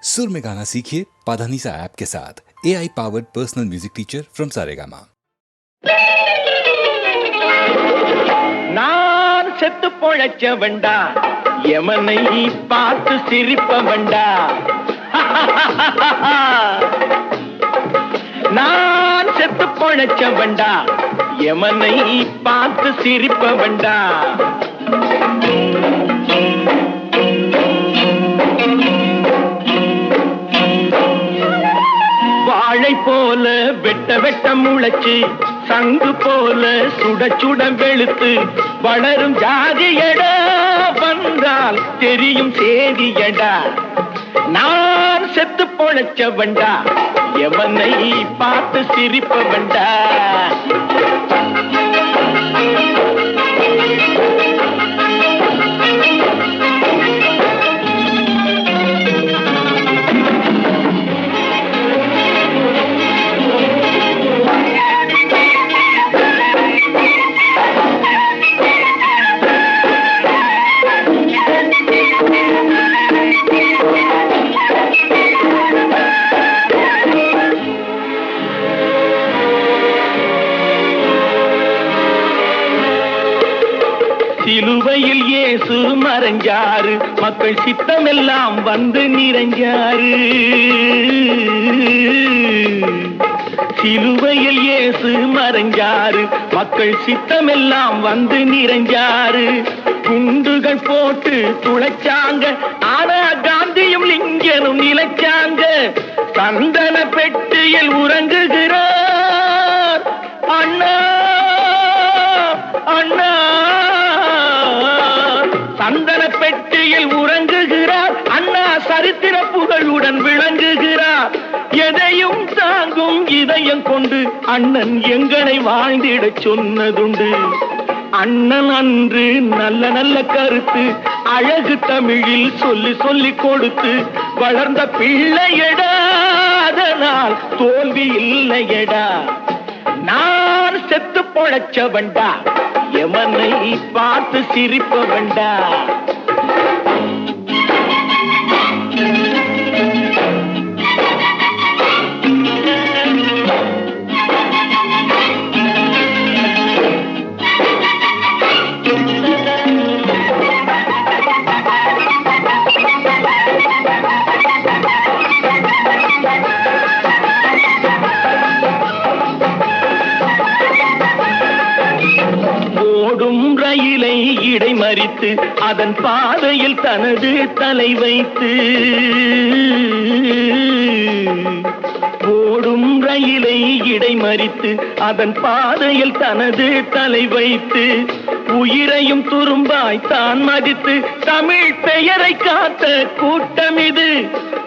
सुर में गाना सीखिए पाधानीसा ऐप के साथ। AI powered personal music teacher from Saregama. நான் செத்து பொழைச்ச வண்டா, எமனை பார்த்து சிரிப்ப வண்டா. நான் செத்து பொழைச்ச வண்டா, எமனை பார்த்து சிரிப்ப வண்டா. வாழை போல வெட்ட வெட்ட முளைச்சு, சங்கு போல சுட சுட வெளுத்து வளரும் ஜாதியடா, வந்தால் தெரியும் சேதியடா. நான் செத்து பொழைச்ச வண்டா, எவனை பார்த்து சிரிப்ப வண்டா. சிலுவையில் இயேசு மறைஞ்சாரு, மக்கள் சித்தமெல்லாம் வந்து நிறைஞ்சாரு. சிலுவையில் இயேசு மறைஞ்சாரு, மக்கள் சித்தமெல்லாம் வந்து நிறைஞ்சாரு. குண்டுகள் போட்டு துளைச்சாங்க, ஆனா காந்தியும் லிங்கனும் நிலைச்சாங்க. சந்தன பெட்டியில் உறங்குகிறார் அண்ணா, அண்ணா. சந்தன பெட்டியில் உறங்குகிறார் அண்ணா, சரித்திர புகழுடன் விளங்குகிறார். எதையும் தாங்கும் இதயம் கொண்டு அண்ணன் எங்களை வாழ்ந்திட சொன்னதுண்டு. அண்ணன் அன்று நல்ல நல்ல கருத்து அழகு தமிழில் சொல்லி சொல்லி கொடுத்து வளர்ந்த பிள்ளையடா, அதனால் தோல்வி இல்லையடா. நான் செத்து பொழைச்ச வண்டா, எமனை பார்த்து சிரிப்ப வண்டா. ஓடும் ரயிலை இடைமறித்து அதன் பாதையில் தனது தலை வைத்து, ஓடும் ரயிலை இடைமறித்து அதன் பாதையில் தனது தலை வைத்து, உயிரையும் துரும்பாய் தான் மதித்து தமிழ் பெயரை காத்த கூட்டம் இது.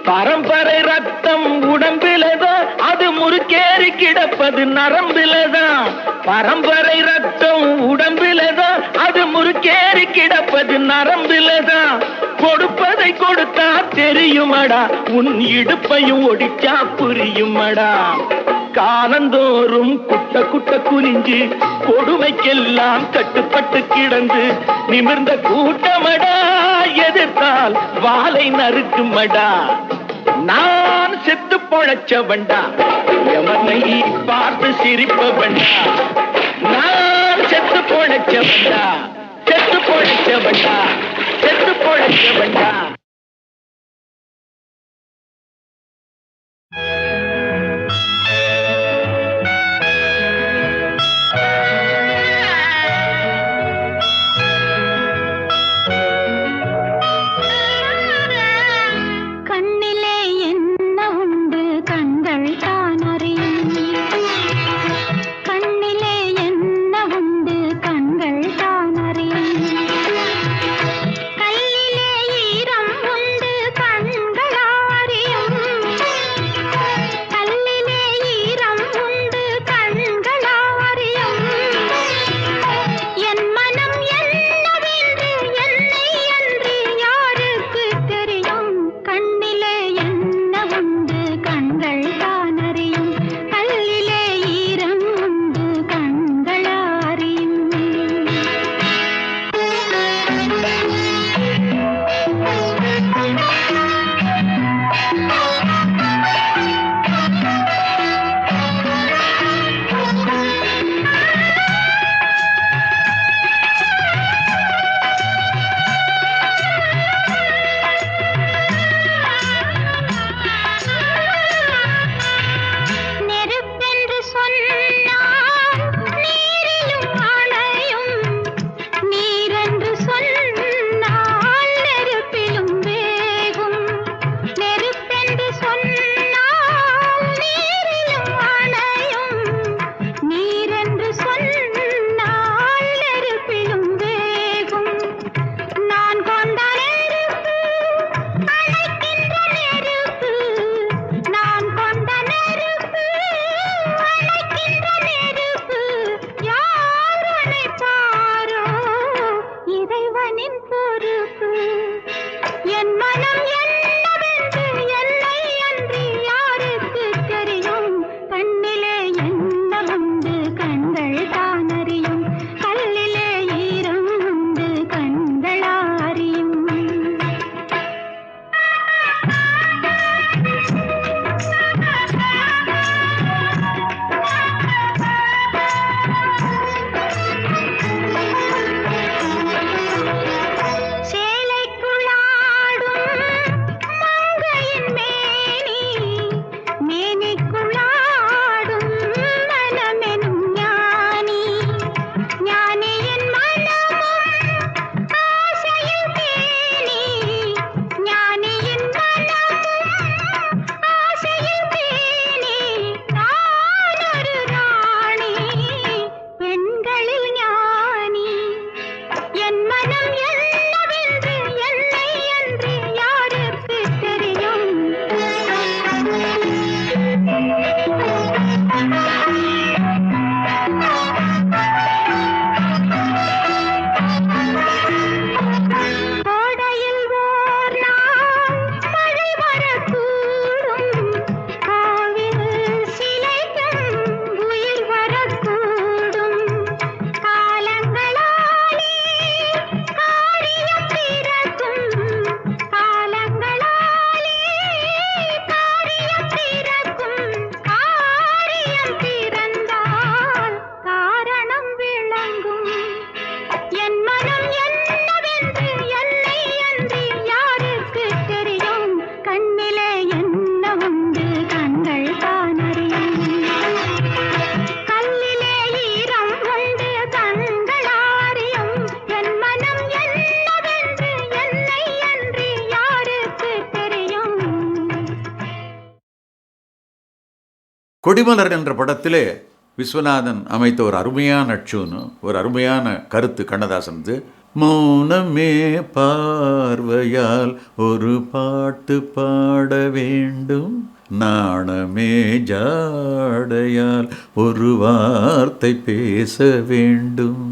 பரம்பரை ரத்தம் உடம்பிலதான், அது முறுக்கேறி கிடப்பது நரம்பிலதான். பரம்பரை ரத்தம் உடம்பிலதான், அது முறுக்கேறி கிடப்பது நரம்பிலதான். கொடுப்பதை கொடுத்தா தெரியுமடா, உன் இடுப்பையும் ஒடிச்சா புரியுமடா. காலந்தோறும் குட்ட குட்ட குனிஞ்சு கொடுமைக்கெல்லாம் கட்டுப்பட்டு கிடந்து நிமிர்ந்த கூட்டமடா, எதிர்த்தால் வாளை நறுக்குமடா. நான் செத்து பொழைச்ச வண்டா, எவனை பார்த்து சிரிப்ப வண்டா. நான் செத்து பொழைச்ச வண்டா, செத்து பொழைச்ச வண்டா, செத்து பொழைச்ச வண்டா. கல்லிலே ஈரம் கொடிமலர் என்ற படத்திலே விஸ்வநாதன் அமைத்த ஒரு அருமையான அட்சூன்னு ஒரு அருமையான கருத்து கண்ணதாசனது. மௌனமே பார்வையால் ஒரு பாட்டு பாட வேண்டும், நாணமே ஜாடையால் ஒரு வார்த்தை பேச வேண்டும்,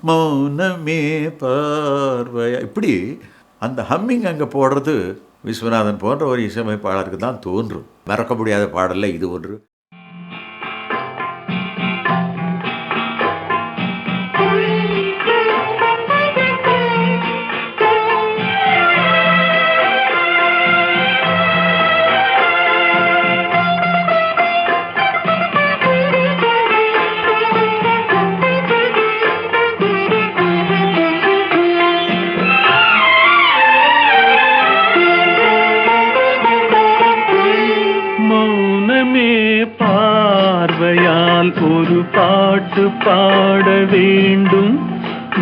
மௌனமே பார்வையா. இப்படி அந்த ஹம்மிங் அங்கே போடுறது விஸ்வநாதன் போன்ற ஒரு இசையமைப்பாளருக்கு தான் தோன்றும். மறக்க முடியாத பாடல்ல இது ஒன்று. ஒரு பாட்டு பாட வேண்டும்,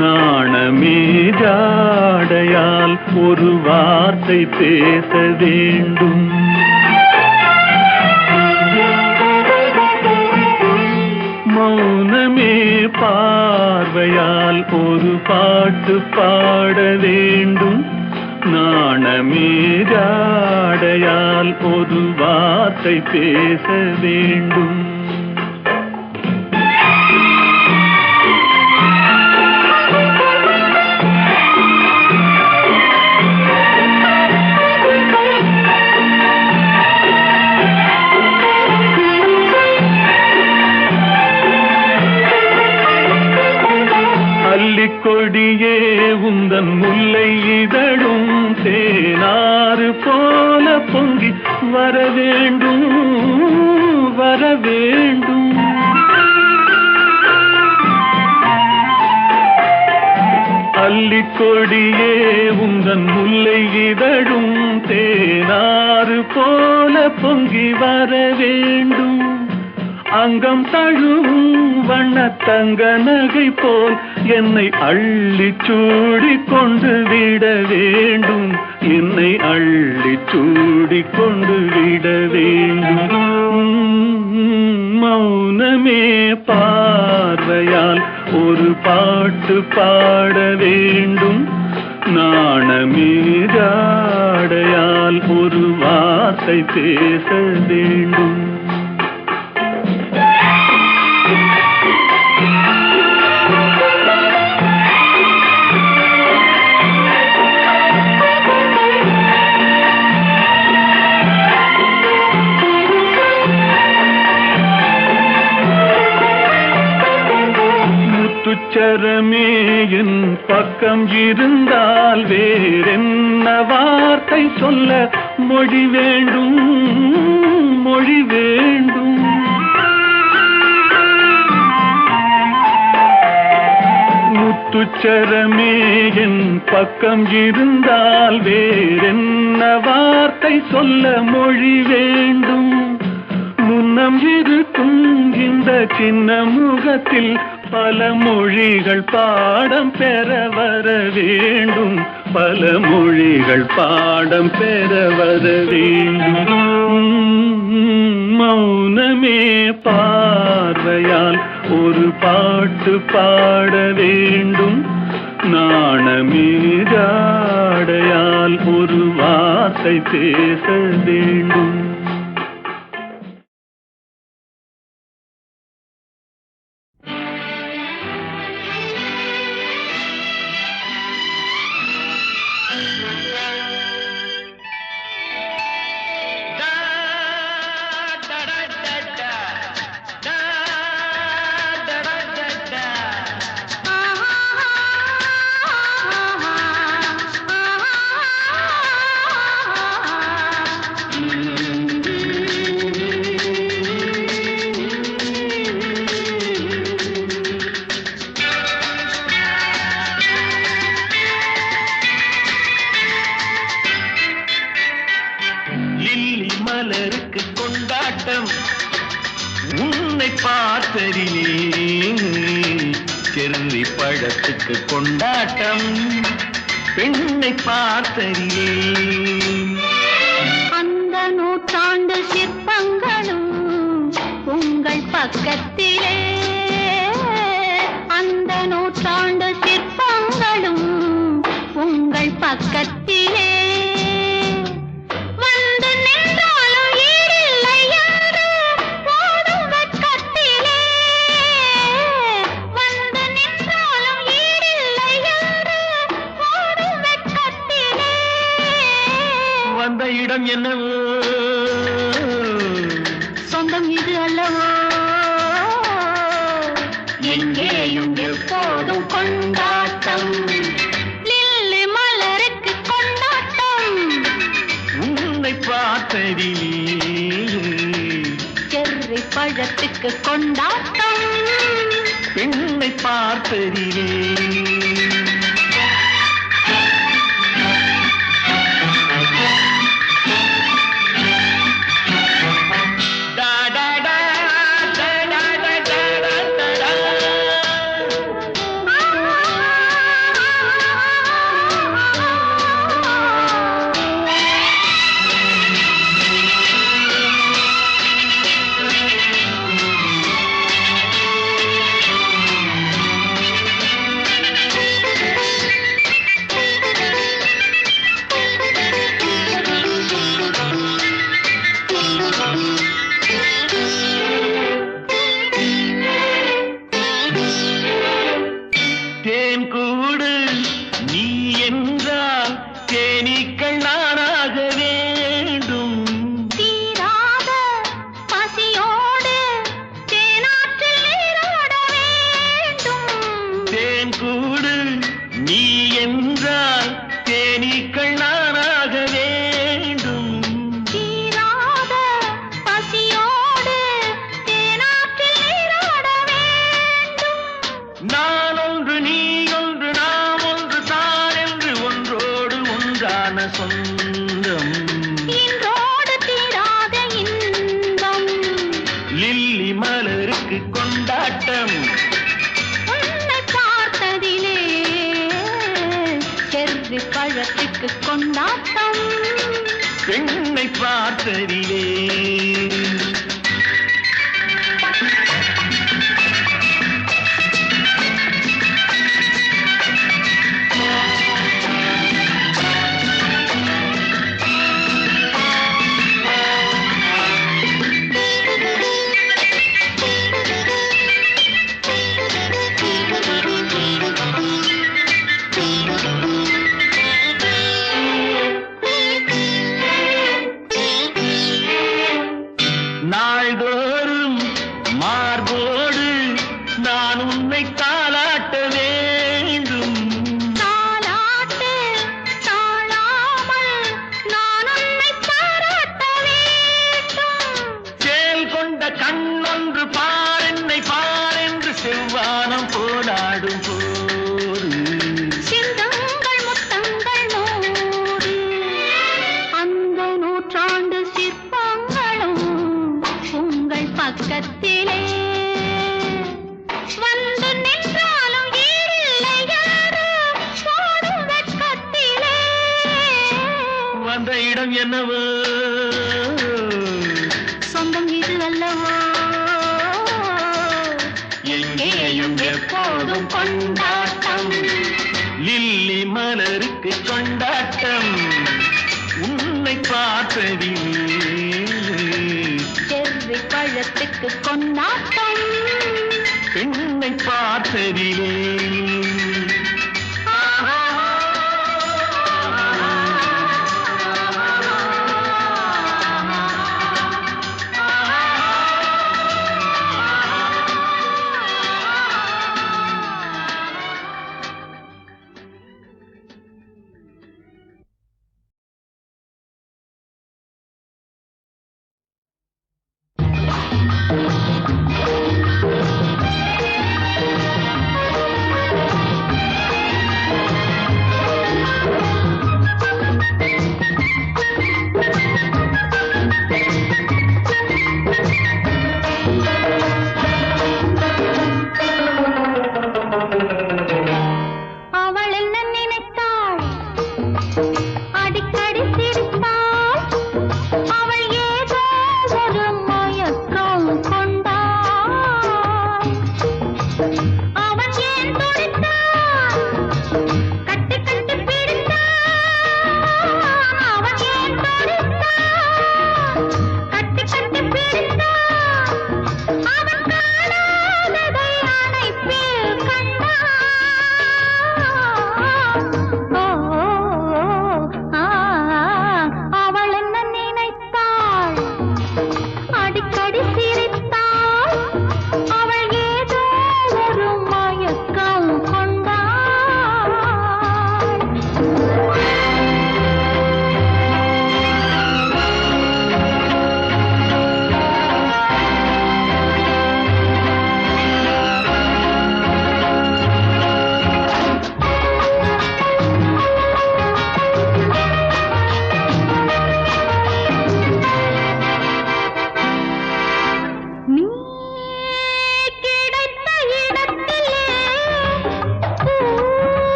நாணமே ஜாடையால் ஒரு வார்த்தை பேச வேண்டும், மௌனமே பார்வையால் ஒரு பாட்டு பாட வேண்டும், நாணமே ஜாடையால் ஒரு வார்த்தை பேச வேண்டும். கொடியே உந்தன் முல்லை இதழும் தேனாறு போல பொங்கி வர வேண்டும், வர வேண்டும். அல்லிக்கொடியே உந்தன் முல்லை இதழும் தேனாறு போல பொங்கி வர வேண்டும். அங்கம் தழுவும் வண்ணத்தங்க நகை போல் என்னை அள்ளி சூடி கொண்டு விட வேண்டும், என்னை அள்ளி சூடி கொண்டு விட வேண்டும். மௌனமே பார்வையால் ஒரு பாட்டு பாட வேண்டும், நாணமே ஜாடையால் ஒரு வார்த்தை பேச வேண்டும். முத்துச்சரமே என் பக்கம் இருந்தால் வேறென்ன வார்த்தை சொல்ல மொழி வேண்டும், மொழி வேண்டும். முத்துச்சரமே என் பக்கம் இருந்தால் வேறென்ன வார்த்தை சொல்ல மொழி வேண்டும். முன்னம் இருக்கும் இந்த சின்ன முகத்தில் பல மொழிகள் பாடம் பெற வர வேண்டும், பல மொழிகள் பாடம் பெற வர வேண்டும். மௌனமே பார்வையால் ஒரு பாட்டு பாட வேண்டும், நாணமே ஜாடையால் ஒரு வார்த்தை பேச வேண்டும். மலருக்கு கொண்டாட்டம் உன்னை பார்த்ததிலே, செர்ரி பழத்துக்கு கொண்டாட்டம் பெண்ணை பார்த்ததிலே. அந்த நூற்றாண்டு சிற்பங்கள் பக்கத்திலே அந்த நூற்றாண்டு சிற்பங்களும் உங்கள் பக்கத்திலே வந்து நின்றாலும் ஈடில்லை என்று போடும் வெட்கத்திலே வந்து நின்றாலும் ஈடில்லை என்று போடும் வெட்கத்திலே வந்த இடம் என்னவோ சொந்தம் இது அல்லவோ எங்கேயும் எப்போதும் கொண்டாட்டம் லில்லி மலருக்கு கொண்டாட்டம் உன்னை பார்த்ததிலே செர்ரி பழத்துக்கு கொண்டாட்டம் பெண்ணை பார்த்ததிலே தேன் கூடு நீ என்றால் தேனீக்கள் நானாக வேண்டும் தீராத பசியோடு தேனாற்றில் நீராட வேண்டும் தேன் கூடு நீ என்றால் தேனீக்கள் நானாக வேண்டும் தீராத பசியோடு தேனாற்றில் நீராட வேண்டும் நான் ஒன்று நீ ஒன்று நாம் ஒன்று தான் என்று ஒன்றோடு ஒன்றான சொந்தம் இன்றோடு தீராத இன்பம் லில்லி மலருக்கு கொண்டாட்டம் உன்னை பார்த்ததிலே செர்ரி பழத்துக்கு கொண்டாட்டம் பெண்ணை பார்த்ததிலே நாள்தோறும் மார்போடு நான் உன்னை தாளாட்ட வேண்டும் தாலாட்டு தாழாமல் நான் உன்னை பாராட்ட வேண்டும் சேல் கொண்ட கண்ணொன்று பாரென்னை பாரென்று செவ்வானம் போராடும் போது சிந்தங்கள் முத்தங்கள் நூறு அந்த நூற்றாண்டு சிற்பங்களும் உங்கள் பக்கத்திலே வந்து நின்றாலும் ஈடில்லை என்று போடும் வெட்கத்திலே வந்த இடம் என்னவோ சொந்தம் இது அல்லவோ எங்கேயும் எப்போதும் கொண்டாட்டம் லில்லி மலருக்கு கொண்டாட்டம் உன்னை பார்த்ததிலே செர்ரி பழத்துக்கு கொண்டாட்டம் பெண்ணை பார்த்ததிலே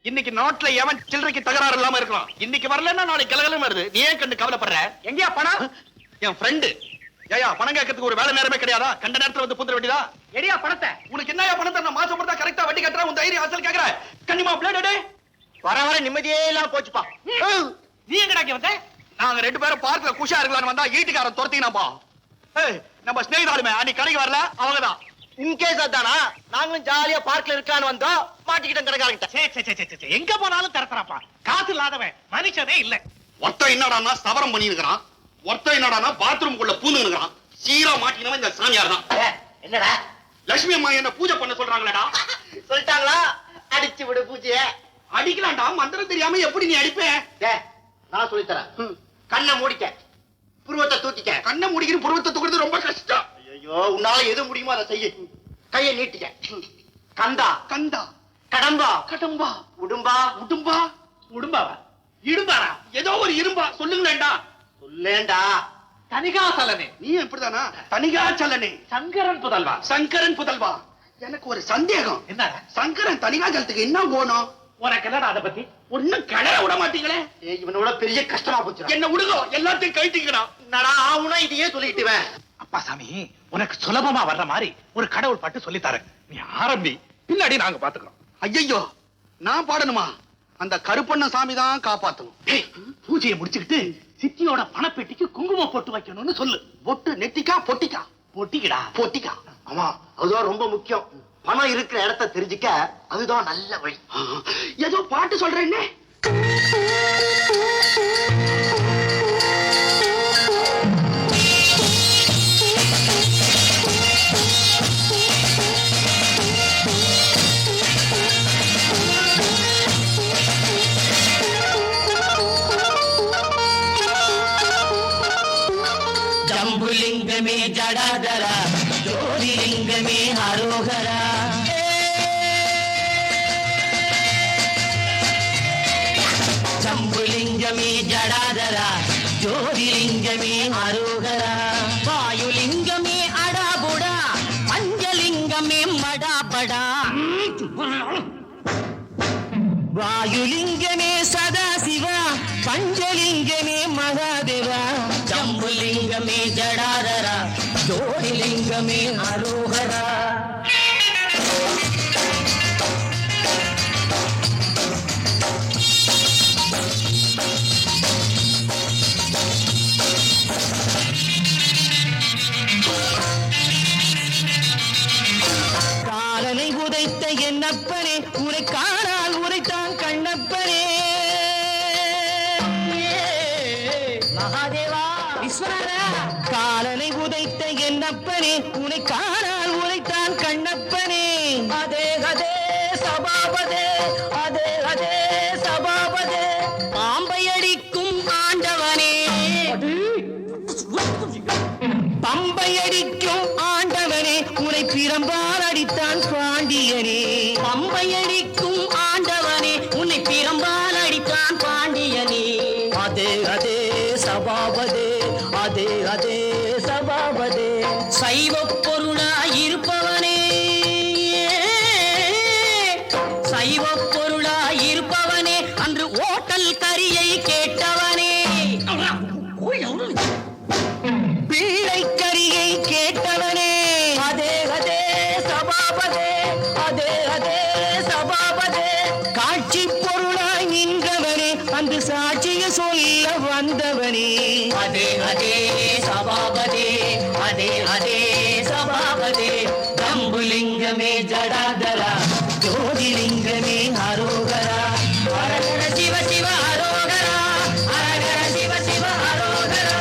இன்னைக்கு நாட்டுல எவன் சில்லறைக்கு தகராறு இல்லாம இருக்கலாம். இன்னைக்கு வரலன்னா நாளைக்கு கலகலம் வருது. நீ ஏன் கண்டு கவலைப்படுற? எங்கயா பணம்? என் ஃப்ரெண்டு. ஏயா பணம் கேட்கறதுக்கு ஒரு வேலை நேரமே கிடையாதா? கண்ட நேரத்துல வந்து புந்துற வேண்டியதா? எடியா பணத்தை. உனக்கு என்னயா பணத்தை? நான் மாசம் பொறுத்தா கரெக்டா வட்டி கட்டுறேன். உன் தைரியம் அசல் கேக்குற. கண்டிமா பிளேட் வர வர நிம்மதியே இல்லாம போச்சுப்பா. நீ எங்கடா வந்த? நாங்க 2 பேரும் பார்க்ல குஷா இருக்கலாம்னு வந்தா ஈட்டுக்காரன் துரத்தினாப்பா. நம்ம ஸ்நேகிதாலுமே அன்னைக்கு கடைக்கு வரல, அவங்கதான். இன்கேஸ் அதானா நாங்களும் ஜாலியா பார்க்ல இருக்கான்னு வந்தோம், மாட்டிக்கிட்டோம் கடைக்காரங்கிட்ட. எங்க போனாலும் தரத்தராப்பா. காசு இல்லாதவன் மனுஷனே இல்ல. ஒருத்தன் என்னடான்னா சவரம் பண்ணி இருக்கிறான், ஒருத்தன் என்னடான்னா பாத்ரூம்குள்ள பூந்து இருக்கிறான். சீரா மாட்டினவன் இந்த சாமியார் தான். என்னடா லட்சுமி அம்மா என்ன பூஜை பண்ண சொல்றாங்களடா? சொல்லிட்டாங்களா? அடிச்சு விடு பூஜைய. அடிக்கலாம்டா, மந்திரம் தெரியாம எப்படி நீ அடிப்ப? நான் சொல்லி தரேன். கண்ணை மூடிக்க, புருவத்தை தூக்கிக்க. கண்ணை முடிக்கிற புருவத்தை தூக்குறது ரொம்ப கஷ்டம். ஐயோ, உன்னால எது முடியுமோ அதை செய்ய. கையை நீட்டிக்க. கந்தா கந்தா, கடம்பா கடம்பா, உடும்பா உடும்பா, உடும்பாவா இடும்பாரா, ஏதோ ஒரு இரும்பா சொல்லுங்களேண்டா. சொல்லேண்டா. தனிகாசலனே. நீ எப்படிதானா? தனிகாச்சலனே. சங்கரன் புதல்வா. சங்கரன் புதல்வா. எனக்கு ஒரு சந்தேகம். என்ன? சங்கரன் தனிகாச்சலத்துக்கு என்ன போனோம்? உனக்கு என்னடா அதை பத்தி? ஒண்ணும் கடை விட மாட்டீங்களே. இவனோட பெரிய கஷ்டமா போச்சு. என்ன விடுங்க, எல்லாத்தையும் கைட்டிக்கடா. நடா ஆவுனா இதையே சொல்லிட்டுவேன். அப்பா சாமி, உனக்கு சுலபமா வர்ற மாதிரி ஒரு கடவுள் பாட்டு சொல்லி தரேன். நீ ஆரம்பி, பின்னாடி நாங்க பாத்துக்கிறோம். ஐயோ, நான் பாடணுமா? அந்த கருப்பண்ண சாமி தான் காப்பாத்தணும். பூஜையை முடிச்சுக்கிட்டு சித்தியோட பணப்பெட்டிக்கு குங்குமம் போட்டு வைக்கணும்னு சொல்லு. பொட்டு நெட்டிக்கா பொட்டிக்கா? பொட்டிக்கடா பொட்டிக்கா. ஆமா, அதுதான் ரொம்ப முக்கியம். பணம் இருக்கிற இடத்தை தெரிஞ்சுக்க அதுதான் நல்ல வழி. ஏதோ பாட்டு சொல்றேன்னு. ஜம்புலிங்கமே ஜடாதரா, ஜோதிலிங்கமே ஹரோகரா. ஜம்புலிங்கமே ஜடாதரா, ஜோதிலிங்கமே ஹரோகரா. வாயுலிங்கமே அடாபுடா, பஞ்சலிங்கமே மடாபடா. வாயுலிங்கமே சதாசிவா, பஞ்சலிங்கமே மகாதேவா. ஜம்புலிங்கமே ஜடாதரா, ஜோதிலிங்கமே அரோகரா. காலனை உதைத்த என்னப்பனே, உரை காணால் உரைத்தான் கண்ணப்பனே. மகாதேவா விஸ்வநாதா. காலனை உதைத்த என்னப்பனே, உனை காணால் உரைத்தான் கண்ணப்பனே. அதே அதே சபாபதே, அதே அதே சபாபதே. பாம்பை அடிக்கும் ஆண்டவனே, பம்பை அடிக்கும் ஆண்டவனே, உனை பிரம்பால் அடித்தான் பாண்டியனே. பம்பை அடிக்கும் ஆண்டவனே, உன்னை பிரம்பால் அடித்தான் பாண்டியனே. அதே அதே சபாபதே, அதே அதே சபாபதே. சைவ பொருளாய் இருப்பவனே, சைவ பொருளாய் இருப்பவனே, அன்று ஓட்டல் கரியை கேட்டவனே. பிள்ளை கரியை கேட்டவனே. அதே அதே சபாபதே, அதே அதே சபாபதே. காட்சி பொருளாய் நின்றவனே, அன்று சாட்சிய சொல்ல வந்தவனே. அதே அதே சபாபதே, அதே அதே சபாபதே. ஜம்புலிங்கமே ஜடாதரா, ஜோதிலிங்கமே அரோகரா. ஹரஹர சிவ சிவ அரோகரா, ஹரஹர சிவ சிவ அரோகரா,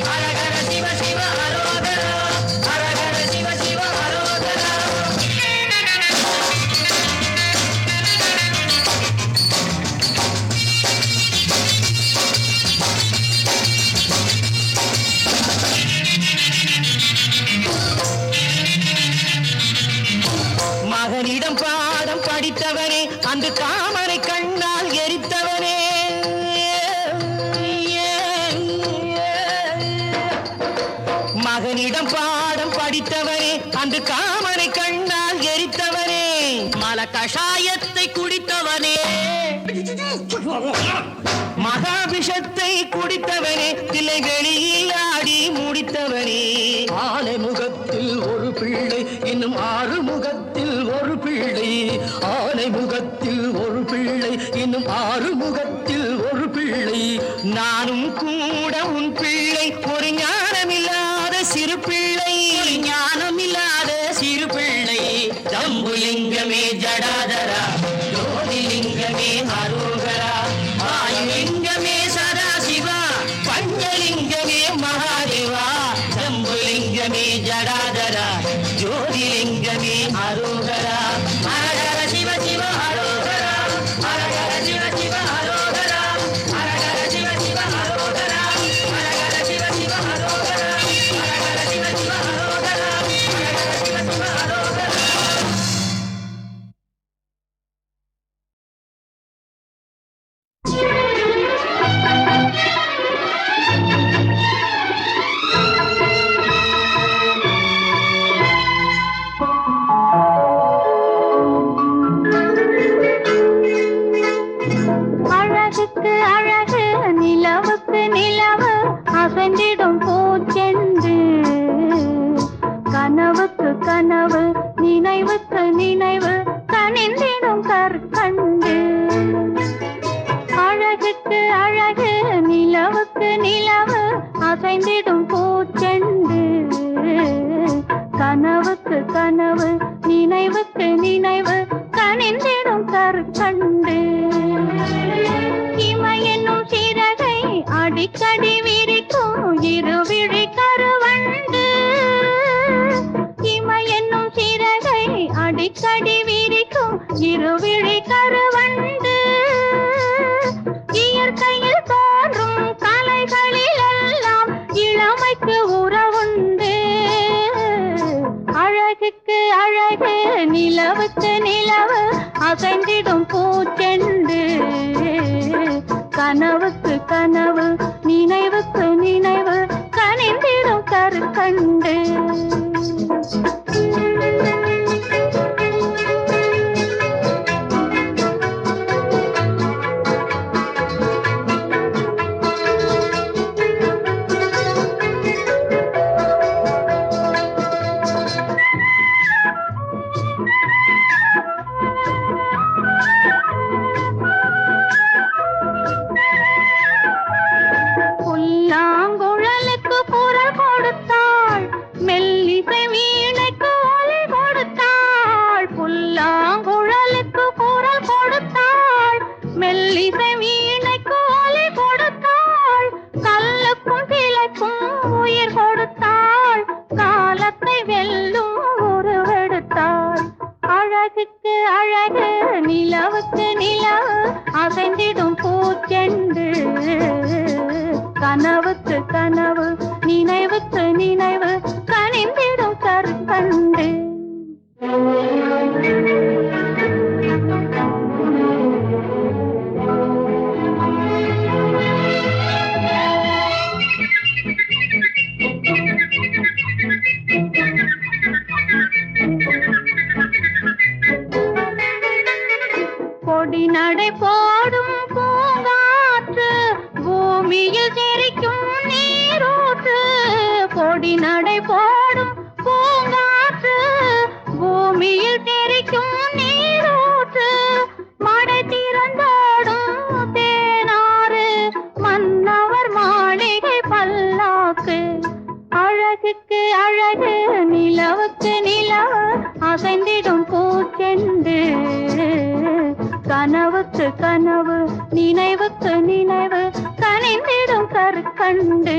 ஹரஹர சிவ சிவ அரோகரா, ஹரஹர சிவ சிவ அரோகரா. மகனிடம் பாடம் படித்தவனே, அந்த காமனை கண்ணால் எரித்தவனே. மகனிடம் பாடம் படித்தவனே, அந்த காமனை கண்ணால் எரித்தவனே. மல கஷாயத்தை குடித்தவனே. மகாபிஷத்தை குடித்தவனே தில்லை வெளியில் ஆடி முடித்தவனே ஆனை முகத்தில் ஒரு பிள்ளை இன்னும் 6 முகத்தில் ஒரு பிள்ளை ஆனை முகத்தில் ஒரு பிள்ளை இன்னும் 6 முகத்தில் ஒரு பிள்ளை நானும் கூட உன் பிள்ளை ஒரு ஞானமில்லாத சிறு பிள்ளை ஞானமில்லாத சிறு பிள்ளை ஜம்புலிங்கமே ஜடாதரா ஜோதிலிங்கமே அரோகரா வாயுலிங்கமே சதாசிவா பஞ்சலிங்கமே மகாதேவா ஜம்புலிங்கமே ஜடாதரா ஜோதிலிங்கமே அரோகரா ஹரஹர சிவ சிவ அரோகரா ஹரஹர சிவ சிவ அரோகரா ஹரஹர சிவ சிவ அரோகரா ஹரஹர சிவ சிவ அரோகரா ஹரஹர சிவ சிவ அரோகரா ஹரஹர சிவ சிவ அரோகரா. அழகுக்கு அழகு நிலவுக்கு நிலவு அசைந்திடும் பூச்செண்டு கனவுக்கு கனவு நினைவுக்கு நினைவு கனிந்திடும் கற்கண்டு அழகுக்கு அழகு நிலவுக்கு நிலவு அசைந்திடும் பூச்செண்டு கனவுக்கு கனவு நினைவுக்கு நினைவு கனிந்திடும் கற்கண்டு இமை என்னும் சிறகை அடிக்கடி விரிக்கும் இருவிழி கருவண்டு இமை என்னும் சிறகை அடிக்கடி விரிக்கும் இருவிழி கருவண்டு இயற்கையில் தோன்றும் கலைகளில் எல்லாம் இளமைக்கு உறவுண்டு அழகுக்கு அழகு நிலவுக்கு நிலவு அசைந்திடும் பூச்செண்டு கனவுக்கு கனவு நினைவுக்கு நினைவு கனிந்திடும் கற்கண்டு புல்லாங்குழலுக்கு குரல் கொடுத்தாள் மெல்லிசை வீணைக்கு ஒலி கொடுத்தாள் புல்லாங்குழலுக்கு குரல் கொடுத்தாள் மெல்லிசை வீணைக்கு ஒலி கொடுத்தாள் கல்லுக்கும் சிலைக்கும் உயிர் கொடுத்தாள் காலத்தை வெல்லும் உருவெடுத்தாள் அழகுக்கு அழகு நிலவுக்கு நிலவு அசைந்திடும் பூச்செண்டு கனவுக்கு கனவு நினைவுக்கு நினைவு கனிந்திடும் கற்கண்டு கொடி நடை போடும் பூங்காற்று பூமியில் தெரிக்கும் நீரூற்று கொடி நடை போடும் பூங்காற்று பூமியில் தெரிக்கும் நீரூற்று மடை திறந்தோடும் தேனாறு மன்னவர் மாளிகை பல்லாக்கு அழகுக்கு அழகு நிலவுக்கு நிலவு அசைந்திடும் பூச்செண்டு கனவுக்கு கனவு நினைவுக்கு நினைவு கனிந்திடும் கற்கண்டு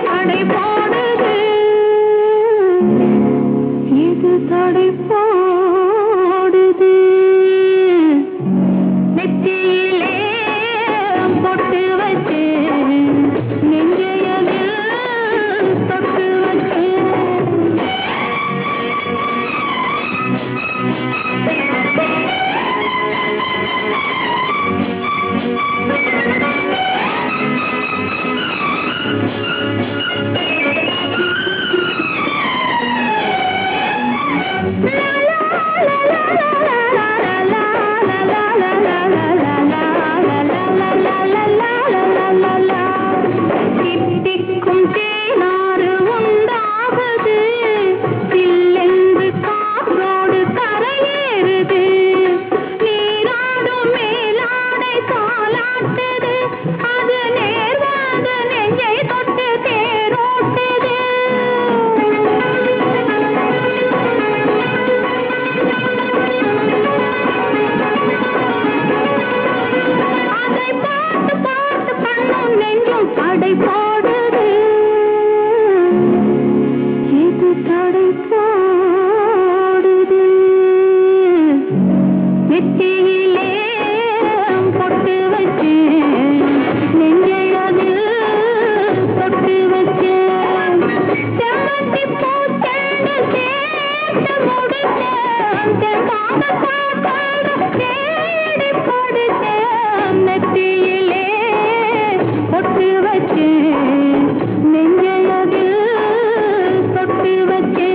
தடை போடுது இது தடை போடுது நெத்தியிலே பொட்டு வச்சு நெஞ்சையதில் தொட்டு வச்சு தித்திக்கும் தேனாறு உண்டாகுது சில்லென்று காற்றோடு கரையேறுது நீராடும் மேலாடை தாலாட்டுது அது நேர்வாத நெஞ்சை தொட்டு தேரோட்டுது அதை பார்த்து பார்த்து கண்ணும் நெஞ்சும் தடை போடுது இது தடை போடுது நெத்தியிலே பொட்டு வச்சு நெஞ்சையதில் தொட்டு வச்சு செம்மட்டி பூச்செண்டு சேர்த்து முடிச்சேன் தெம்பான காத்தோடு தேடி படிச்சேன் நெத்தியிலே பொட்டு வச்சு நெஞ்சையதில் தொட்டு வச்சு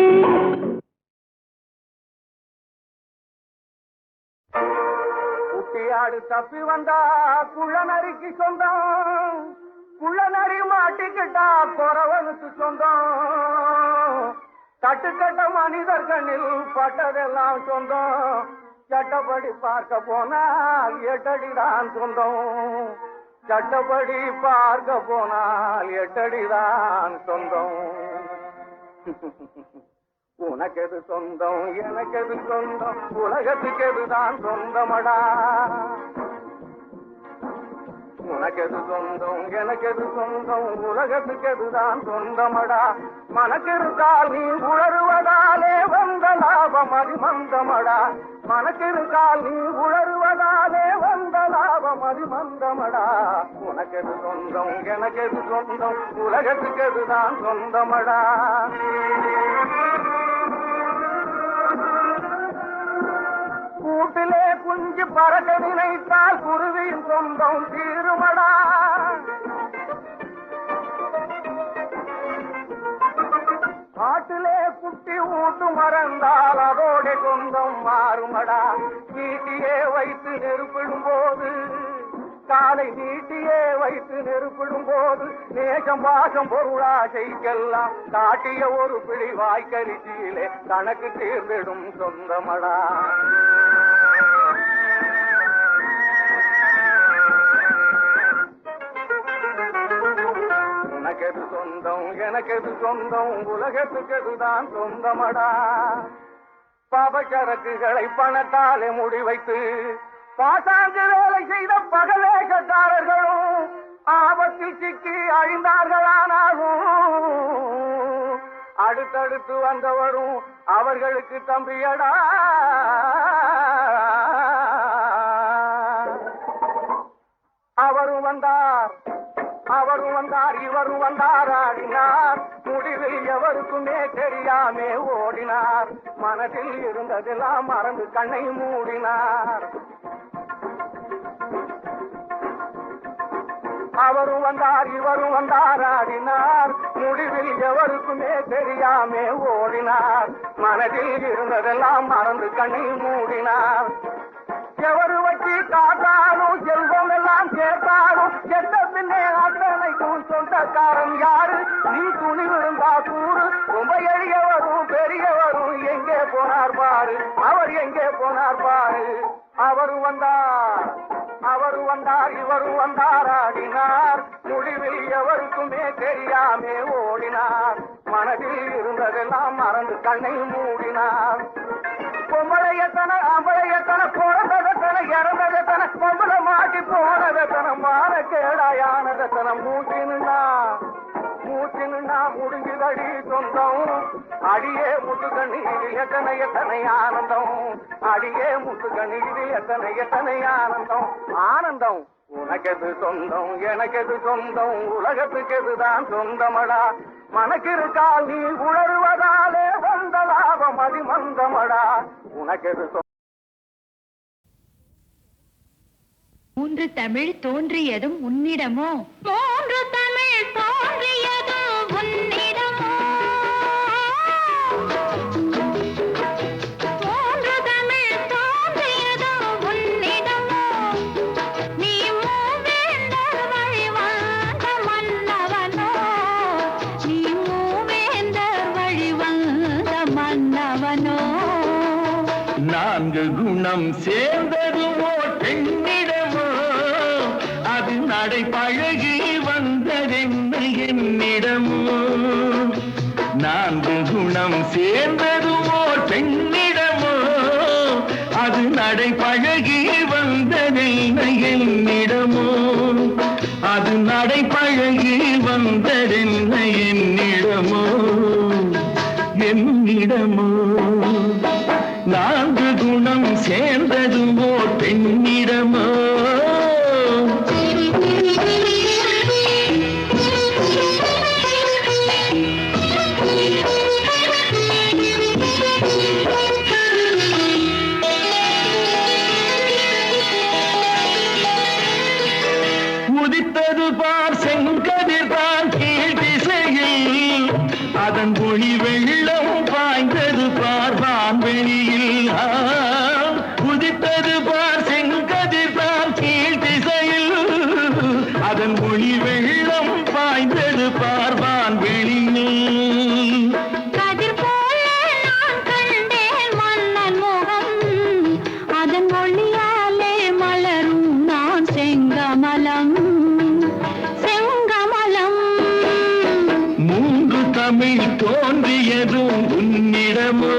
குட்டியாடு தப்பி வந்தா குள்ளநரிக்கு சொந்தம் குள்ளநரி மாட்டிக்கிட்டா குறவனுக்கு சொந்தம் கட்டுக்கட்ட மனிதர் கண்ணில் பட்டதெல்லாம் சொந்தம் சட்டப்படி பார்க்க போனால் 8 அடிதான் சொந்தம் சட்டப்படி பார்க்க போனால் 8 அடிதான் சொந்தம் உனக்கெது சொந்தம் எனக்கெது சொந்தம் உலகத்துக்கு எதுதான் சொந்தமடா உனக்கெது சொந்தம் எனக்கெது சொந்தம் உலகத்துக்கு எதுதான் சொந்தமடா மனக்கிருக்கால் நீ உளறுவதாலே வந்த லாபம் அதிமந்தமடா மனக்கிருக்கால் நீ உளறுவதாலே வந்த லாபம் அதிமந்தமடா உனக்கெது சொந்தம் எனக்கெது சொந்தம் உலகத்துக்கு எதுதான் சொந்தமடா கூட்டிலே குஞ்சு பறக்க நினைத்தால் குருவியின் சொந்தம் தீருமடா காட்டிலே குட்டி ஊட்டு மறந்தால் அதோட சொந்தம் மாறுமடா நீட்டியே வைத்து நெருப்பிடும் போது காலை நீட்டியே வைத்து நெருப்பிடும் போது நேசம் பாசம் பொருளாசைக்கெல்லாம் காட்டிய ஒரு பிடி வாய்க்கரிசியிலே கணக்கு தீர்ந்திடும் சொந்தமடா உனக்கெது சொந்தம் எனக்கெது சொந்தம் உலகத்துக்கு எதுதான் சொந்தமடா பாபச்சரக்குகளை பணத்தாலே முடிவைத்து பாசாங்கு வேலை செய்த பகவேஷக்காரர்களும் ஆபத்தில் சிக்கி அழிந்தார்களானாலும் அடுத்தடுத்து வந்தவரும் அவர்களுக்கு தம்பியடா அவரும் வந்தார் இவரும் வந்தார் ஆடினார் முடிவில் எவருக்குமே தெரியாமே ஓடினார் மனதில் இருந்ததெல்லாம் மறந்து கண்ணை மூடினார் அவரும் வந்தார் இவரும் வந்தார் ஆடினார் முடிவில் எவருக்குமே தெரியாமே ஓடினார் மனதில் இருந்ததெல்லாம் மறந்து கண்ணை மூடினார் எவரு வச்சு காத்தாலும் செல்வம் எல்லாம் கேட்டாலும் கெட்ட பின்னே அத்தனைக்கும் சொந்தக்காரன் யாரு நீ துணி விழுந்தா கூறு ரொம்ப எளியவரும் பெரியவரும் எங்கே போனார் பாரு அவர் எங்கே போனார் பாரு அவரும் வந்தார் இவரும் வந்தார் ஆடினார் முடிவில் எவருக்குமே தெரியாமே ஓடினார் மனதில் இருந்ததெல்லாம் மறந்து கண்ணை மூடினார் பொம்பளையத்தன ஆம்பளையத்தன பிறந்ததத்தன இறந்ததத்தன பொம்பளை மாட்டி போனதத்தன மான கேடாயானதத்தன மூச்சு நின்னா எல்லாம் முடிஞ்சுதடி சொந்தம் அடியே முத்துக்கண்ணீர் எத்தனை எத்தனை ஆனந்தம் அடியே முத்துக்கண்ணீர் எத்தனை எத்தனை ஆனந்தம் ஆனந்தம் உனக்கெது சொந்தம் எனக்கெது சொந்தம் உலகத்துக்கு எதுதான் சொந்தமடா மனக்கிருக்கால் நீ உணர்வதாலே வந்த லாபம் அதிமந்தமடா உனக்கெது மூன்று தமிழ் தோன்றியதும் உன்னிடமோ மூன்று தமிழ் தோன்றியதும் உன்னிடமோ மூன்று தமிழ் தோன்றியதும் உன்னிடமோ நீ மூவேந்தர் வழி வந்த மன்னவனோ நீ மூவேந்தர் வழி வந்த மன்னவனோ நான்கு குணம் சேர்ந்ததுவோ பெண்ணிடமோ அது நடை பழகி வந்ததென்ன என்னிடமோ நான்கு குணம் சேர்ந்ததுவோ பெண்ணிடமோ அது நடை பழகி வந்ததென்ன என்னிடமோ அது நடை பழகி வந்ததென்ன என்னிடமோ என்னிடமோ நான்கு குணம் சேர்ந்ததுவோ பெண்ணிடமோ உதித்தது பார் செங்கதிர் தான் கீழ் திசையில் அதன் ஒளி வெள்ளம் பாய்ந்தது பார் வான்வெளியில் உதித்தது பார் செங்கதிர் தான் கீழ் திசையில் அதன் ஒளி வெள்ளம் பாய்ந்தது பார் வான்வெளியில் கதிர் போல நான் கண்டேன் மன்னன் முகம் அதன் ஒளியாலே மலரும் நான் செங்கமலம் செங்கமலம் மூன்று தமிழ் தோன்றியதும் உன்னிடமோ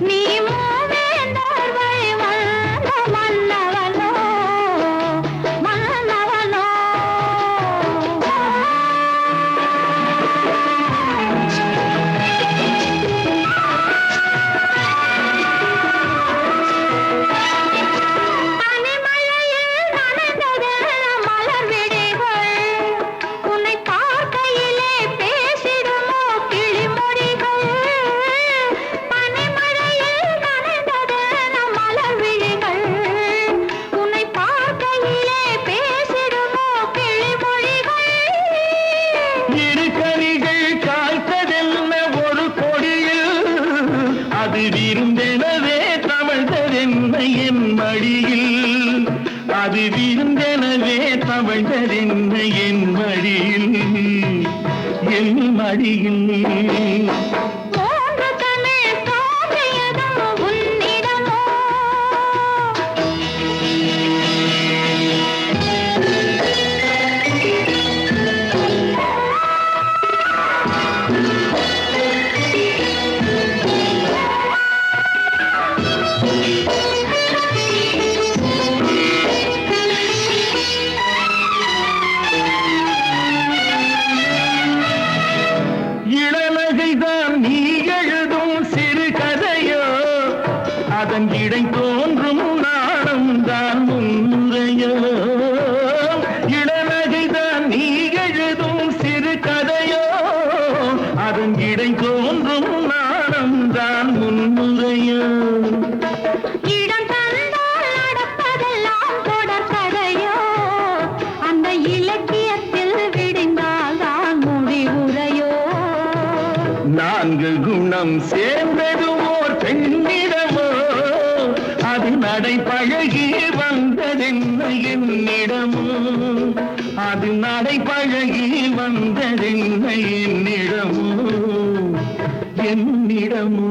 நீ மூவேந்தர் வழி வந்த மன்னவனோ மன்னவனோ பனிமழையில் நனைந்தது மலர் விழிகள் உன்னை பார்க்கையிலே பேசிடுமோ கிளிமொழிகள் பனிமழையில் நனைந்தது மலர் விழிகள் உன்னை பார்க்கையிலே பேசிடுமோ கிளிமொழிகள் இரு கனிகள் காய்த்ததென்ன ஒரு கொடியில் அது விருந்தெனவே தமிழ்ந்ததென்ன என் மடியில் அது விருந்தெனவே தமிழ்ந்ததென்ன என் மடியில் என் மடியில் மூன்று தமிழ் தோன்றியதும் உன்னிடமோ இளநகைதான் நீ எழுதும் சிறு கதையோ அதன் இடை தோன்றும் நாணம் தான் முன்னுரையோ இளநகைதான் நீ எழுதும் சிறு கதையோ அதன் இடை தோன்றும் நாணம் தான் முன்னுரையோ இடம் தந்தால் நடப்பதெல்லாம் தொடர் கதையோ அந்த இலக்கியத்தில் விடிந்தால் தான் முடிவுரையோ நான்கு குணம் சேர்ந்தது ஓர் பெண்ணிடமோ அது நடை பழகி வந்ததென்ன என்னிடமோ அது நடை பழகி வந்ததென்ன என்னிடமோ என்னிடமோ